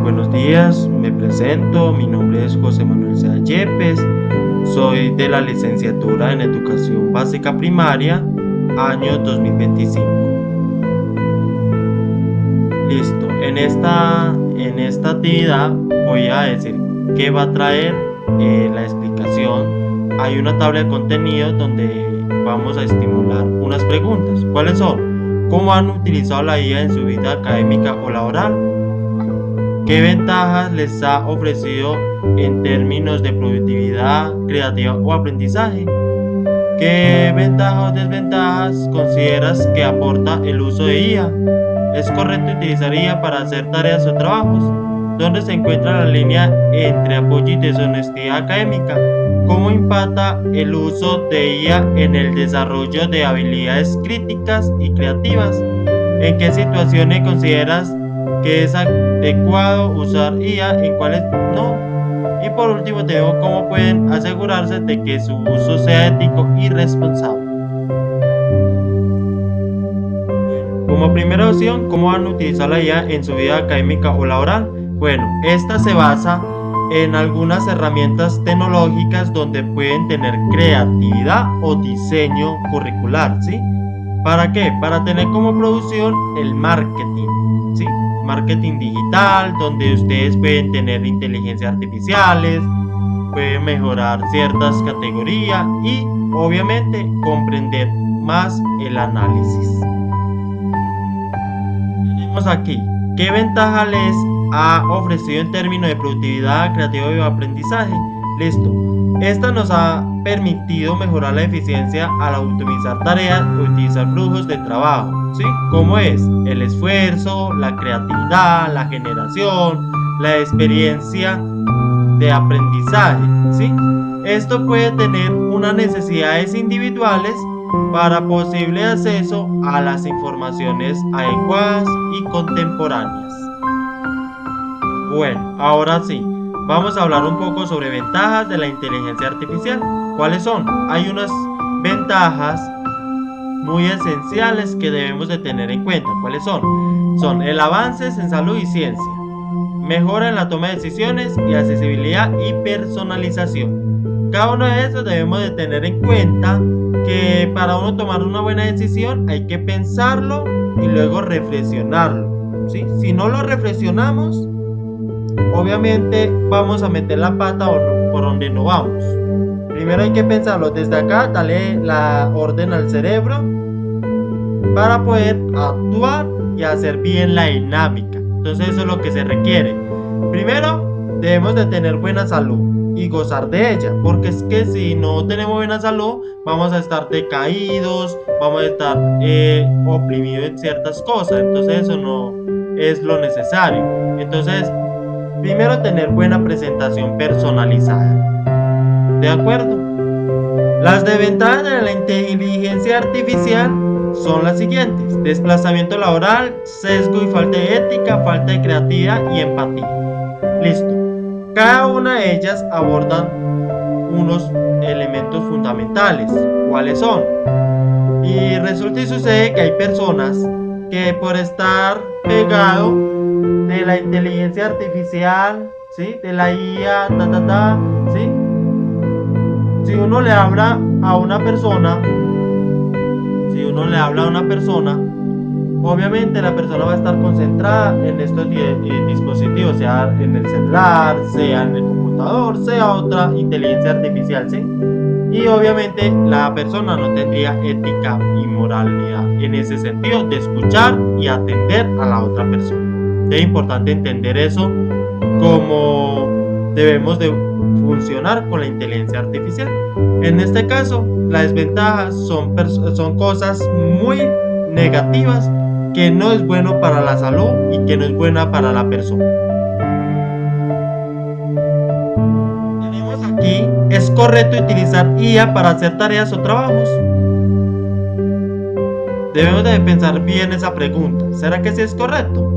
buenos días, me presento, mi nombre es José Manuel Sea Yepes, soy de la licenciatura en Educación Básica Primaria, año 2025. Listo, en esta actividad voy a decir qué va a traer la explicación. Hay una tabla de contenido donde vamos a estimular unas preguntas. ¿Cuáles son? ¿Cómo han utilizado la IA en su vida académica o laboral? ¿Qué ventajas les ha ofrecido en términos de productividad, creatividad o aprendizaje? ¿Qué ventajas o desventajas consideras que aporta el uso de IA? ¿Es correcto utilizar IA para hacer tareas o trabajos? ¿Dónde se encuentra la línea entre apoyo y deshonestidad académica? ¿Cómo impacta el uso de IA en el desarrollo de habilidades críticas y creativas? ¿En qué situaciones consideras que es adecuado usar IA, en cuáles no? Y por último te digo cómo pueden asegurarse de que su uso sea ético y responsable. Como primera opción, ¿cómo van a utilizar la IA en su vida académica o laboral? Bueno, esta se basa en algunas herramientas tecnológicas donde pueden tener creatividad o diseño curricular, ¿sí? ¿Para qué? Para tener como producción el marketing, ¿sí? Marketing digital, donde ustedes pueden tener inteligencias artificiales, pueden mejorar ciertas categorías y obviamente comprender más el análisis. Tenemos aquí, ¿qué ventaja les ha ofrecido en términos de productividad, creatividad y aprendizaje? Listo. Esta nos ha permitido mejorar la eficiencia al optimizar tareas y utilizar flujos de trabajo, ¿sí? ¿Cómo es? El esfuerzo, la creatividad, la generación, la experiencia de aprendizaje, ¿sí? Esto puede tener unas necesidades individuales para posible acceso a las informaciones adecuadas y contemporáneas. Bueno, ahora sí, vamos a hablar un poco sobre ventajas de la inteligencia artificial. ¿Cuáles son? Hay unas ventajas muy esenciales que debemos de tener en cuenta. ¿Cuáles son? Son el avance en salud y ciencia, mejora en la toma de decisiones y accesibilidad y personalización. Cada uno de esos debemos de tener en cuenta que para uno tomar una buena decisión hay que pensarlo y luego reflexionarlo, ¿sí? Si no lo reflexionamos, obviamente vamos a meter la pata por donde no vamos. Primero hay que pensarlo desde acá, darle la orden al cerebro para poder actuar y hacer bien la dinámica. Entonces eso es lo que se requiere. Primero debemos de tener buena salud y gozar de ella, porque es que si no tenemos buena salud vamos a estar decaídos, vamos a estar oprimidos en ciertas cosas, entonces eso no es lo necesario. Entonces primero tener buena presentación personalizada, ¿de acuerdo? Las desventajas de la inteligencia artificial son las siguientes: desplazamiento laboral, sesgo y falta de ética, falta de creatividad y empatía. Listo. Cada una de ellas abordan unos elementos fundamentales. ¿Cuáles son? Y resulta y sucede que hay personas que por estar pegado de la inteligencia artificial, ¿sí? De la IA, ¿sí? Si uno le habla a una persona, si uno le habla a una persona, obviamente la persona va a estar concentrada en estos dispositivos, sea en el celular, sea en el computador, sea otra inteligencia artificial, ¿sí? Y obviamente la persona no tendría ética y moralidad en ese sentido de escuchar y atender a la otra persona. Es importante entender eso, como debemos de funcionar con la inteligencia artificial. En este caso, las desventajas son cosas muy negativas, que no es bueno para la salud y que no es buena para la persona. Tenemos aquí, ¿es correcto utilizar IA para hacer tareas o trabajos? Debemos de pensar bien esa pregunta. ¿Será que sí es correcto?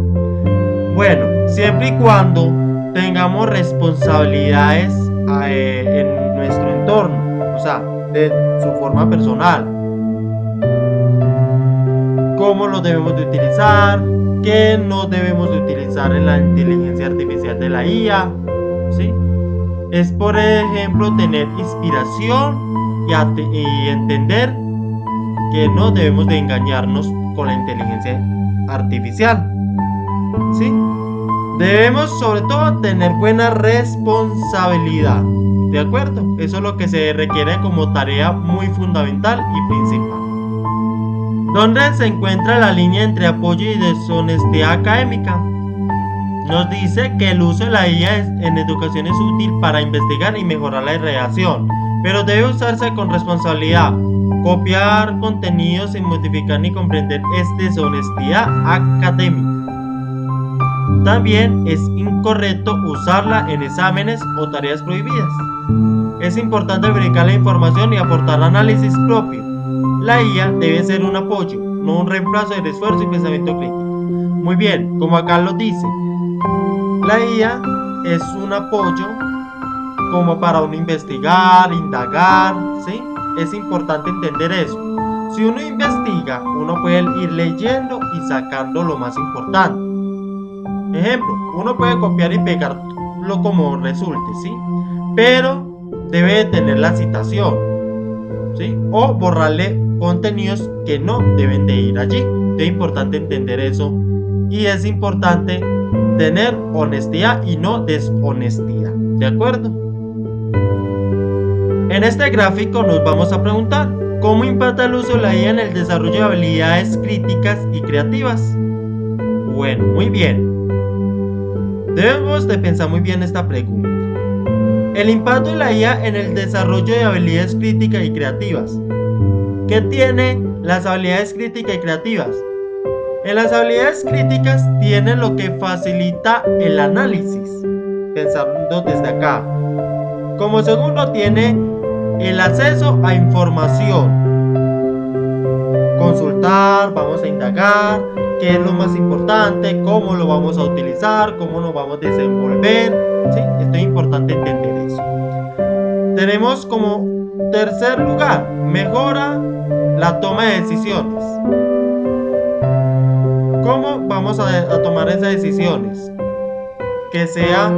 Bueno, siempre y cuando tengamos responsabilidades en nuestro entorno, o sea, de su forma personal. ¿Cómo lo debemos de utilizar? que no debemos de utilizar en la inteligencia artificial de la IA, ¿sí? Es, por ejemplo, tener inspiración y entender que no debemos de engañarnos con la inteligencia artificial, ¿sí? Debemos sobre todo tener buena responsabilidad, ¿de acuerdo? Eso es lo que se requiere como tarea muy fundamental y principal. ¿Dónde se encuentra la línea entre apoyo y deshonestidad académica? Nos dice que el uso de la IA en educación es útil para investigar y mejorar la redacción, pero debe usarse con responsabilidad. Copiar contenidos sin modificar ni comprender es deshonestidad académica. También es incorrecto usarla en exámenes o tareas prohibidas. Es importante verificar la información y aportar análisis propio. La IA debe ser un apoyo, no un reemplazo del esfuerzo y pensamiento crítico. Muy bien, como acá lo dice, la IA es un apoyo como para uno investigar, indagar, ¿sí? Es importante entender eso. Si uno investiga, uno puede ir leyendo y sacando lo más importante. Ejemplo, uno puede copiar y pegarlo como resulte, ¿sí? Pero debe tener la citación, ¿sí? O borrarle contenidos que no deben de ir allí. Es importante entender eso y es importante tener honestidad y no deshonestidad, ¿de acuerdo? En este gráfico nos vamos a preguntar ¿cómo impacta el uso de la IA en el desarrollo de habilidades críticas y creativas? Bueno, muy bien. Debemos de pensar muy bien esta pregunta. El impacto de la IA en el desarrollo de habilidades críticas y creativas. ¿Qué tiene las habilidades críticas y creativas? En las habilidades críticas tiene lo que facilita el análisis, pensando desde acá. Como segundo tiene el acceso a información. Consultar, vamos a indagar, qué es lo más importante, cómo lo vamos a utilizar, cómo nos vamos a desenvolver, ¿sí? Esto es importante entender eso. Tenemos como tercer lugar, mejora la toma de decisiones. ¿Cómo vamos a tomar esas decisiones? Que sea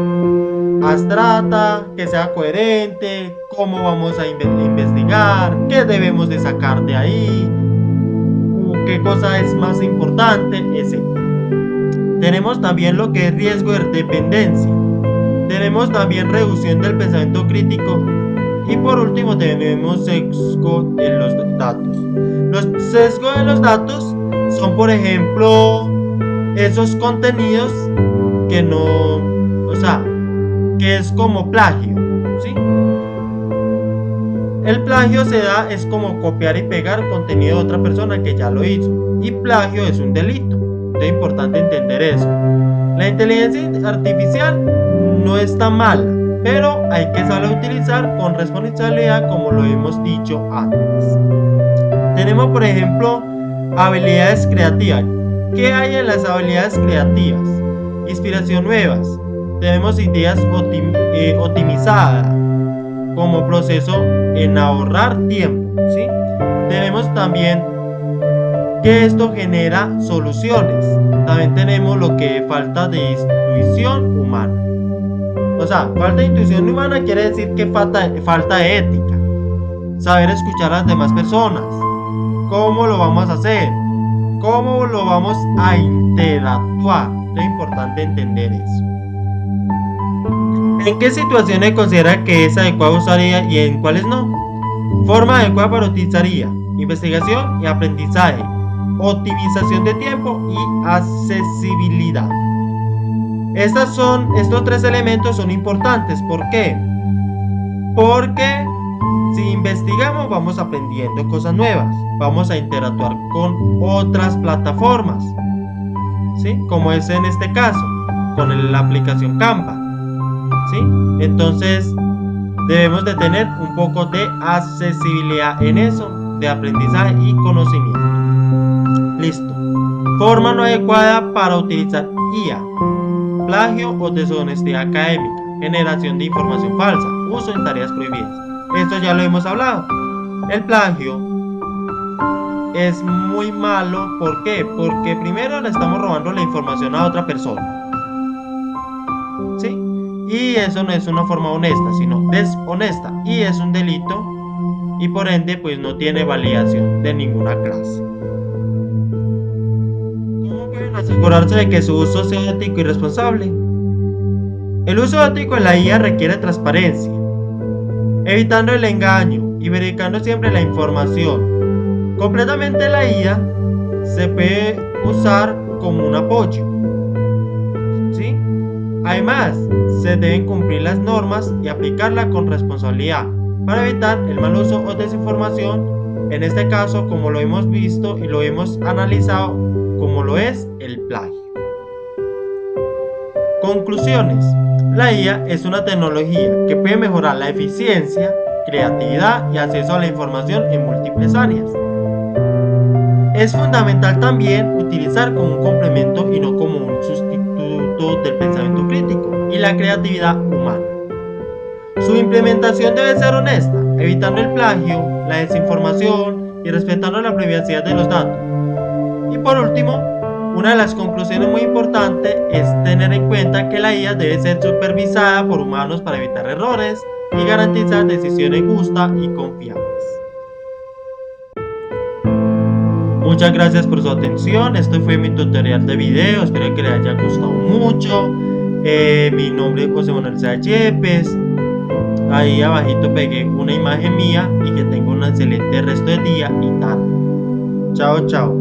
abstrata, que sea coherente, cómo vamos a investigar, qué debemos de sacar de ahí, qué cosa es más importante, etc. Tenemos también lo que es riesgo de dependencia. Tenemos también reducción del pensamiento crítico. Y por último tenemos sesgo en los datos. Los sesgos de los datos son, por ejemplo, esos contenidos que no, o sea, que es como plagio, ¿sí? El plagio se da, es como copiar y pegar contenido de otra persona que ya lo hizo. Y plagio es un delito. Es importante entender eso. La inteligencia artificial no está mala, pero hay que saber utilizar con responsabilidad, como lo hemos dicho antes. Tenemos, por ejemplo, habilidades creativas. ¿Qué hay en las habilidades creativas? Inspiración nuevas. Tenemos ideas optimizadas como proceso en ahorrar tiempo, ¿sí? Tenemos también que esto genera soluciones. También tenemos lo que es falta de intuición humana. O sea, falta de intuición humana quiere decir que falta de ética. Saber escuchar a las demás personas. ¿Cómo lo vamos a hacer? ¿Cómo lo vamos a interactuar? Es importante entender eso. ¿En qué situaciones considera que es adecuado usar IA y en cuáles no? Forma adecuada para utilizar IA. Investigación y aprendizaje. Optimización de tiempo y accesibilidad. Estos tres elementos son importantes. ¿Por qué? Porque si investigamos vamos aprendiendo cosas nuevas. Vamos a interactuar con otras plataformas, ¿sí? Como es en este caso, con la aplicación Canva, ¿sí? Entonces debemos de tener un poco de accesibilidad en eso, de aprendizaje y conocimiento. Listo. Forma no adecuada para utilizar IA. Plagio o deshonestidad académica. Generación de información falsa. Uso en tareas prohibidas. Esto ya lo hemos hablado. El plagio es muy malo. ¿Por qué? Porque primero le estamos robando la información a otra persona, ¿sí? Y eso no es una forma honesta, sino deshonesta, y es un delito, y por ende pues no tiene validación de ninguna clase. ¿Cómo pueden asegurarse de que su uso sea ético y responsable? El uso ético en la IA requiere transparencia, evitando el engaño y verificando siempre la información. Completamente la IA se puede usar como un apoyo, ¿sí? Además, se deben cumplir las normas y aplicarla con responsabilidad para evitar el mal uso o desinformación, en este caso como lo hemos visto y lo hemos analizado, como lo es el plagio. Conclusiones. La IA es una tecnología que puede mejorar la eficiencia, creatividad y acceso a la información en múltiples áreas. Es fundamental también utilizar como un complemento y no como un sustituto del pensamiento crítico y la creatividad humana. Su implementación debe ser honesta, evitando el plagio, la desinformación y respetando la privacidad de los datos. Y por último, una de las conclusiones muy importantes es tener en cuenta que la IA debe ser supervisada por humanos para evitar errores y garantizar decisiones justas y confiables. Muchas gracias por su atención. Este fue mi tutorial de video. Espero que les haya gustado mucho. Mi nombre es José Manuel Sáenz Yepes. Ahí abajito pegué una imagen mía y que tenga un excelente resto de día y tarde. Chao, chao.